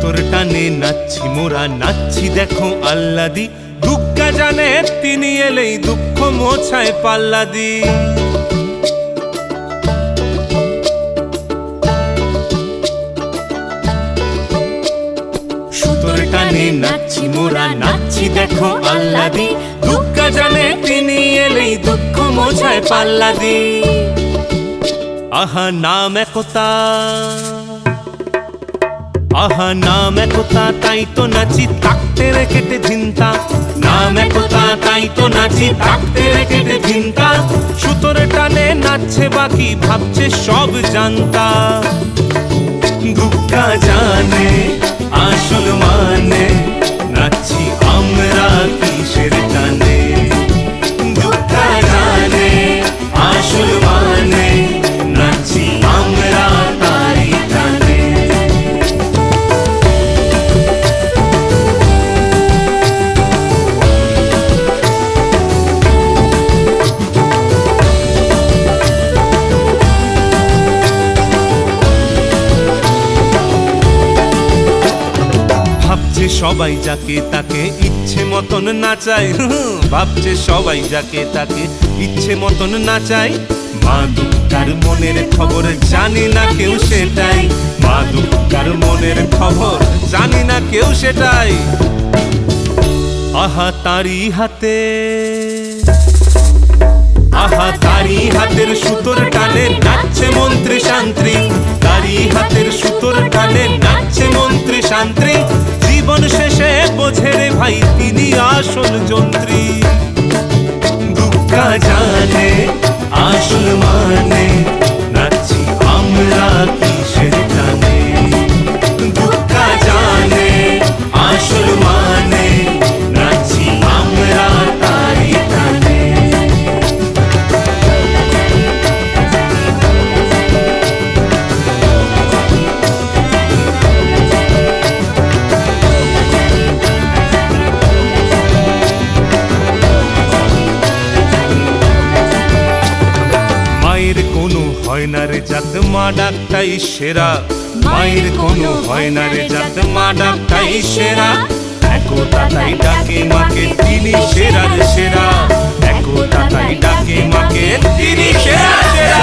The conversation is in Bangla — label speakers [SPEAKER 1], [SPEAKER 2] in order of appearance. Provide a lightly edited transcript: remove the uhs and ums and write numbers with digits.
[SPEAKER 1] সুতোর টানে নাচছি মোরা, নাচছি দেখো আল্লাদি। দুঃখা জানে তিনি এলেই দুঃখ মোছায় পাল্লাদি। সুতোর টানে নাচছি মোরা, নাচছি দেখো আল্লাদি। দুঃখা জানে তিনি এলেই দুঃখ মোছায় পাল্লাদি। আহা নাম একতা, আহা নাম একতা, তাই তো নাচি তাকতে রেখেটে ঝিন্তা। নাম একতা, তাই তো নাচি তাকতে রেখেটে ঝিন্তা। সুতোর টানে নাচছে বাকি, ভাবছে সব জানতা। দুঃখা জানে আসল মানে, নাচছি আমরা কিসের টানে। দুঃখা জানে আসল মানে, নাচছি আমরা তাই টানে। ভাবছে সবাই যাকে তাকে ইচ্ছে মতন নাচায়। ভাবছে সবাই যাকে তাকে ইচ্ছে মতন নাচায়। মা দুঃখার মনের খবর জানি না কেউ সেটাই। মা দুঃখার মনের খবর জানি না কেউ সেটাই। আহা তারি হাতে, আহা তারি হাতের সুতোর টানে নাচছে মন্ত্রী শান্ত্রী। তারি হাতের সুতোর টানে নাচছে মন্ত্রী শান্ত্রী। জীবন শেষে বোঝে রে ভাই তিনি আসল যন্ত্রী। দুঃখা জানে আসল মানে, নাচছি আমরা কিসের টানে। দুঃখা জানে আসল মানে, নাচছি আমরা তাই টানে। মায়ের কোনো হয় না রে জাত, মা ডাকটাই সেরা। মায়ের কোনো হয় না রে জাত, মা ডাকটাই সেরা। একতা তাই ডাকে মাকে তিনি সেরার সেরা। একতা তাই ডাকে মাকে তিনি সেরা সেরা।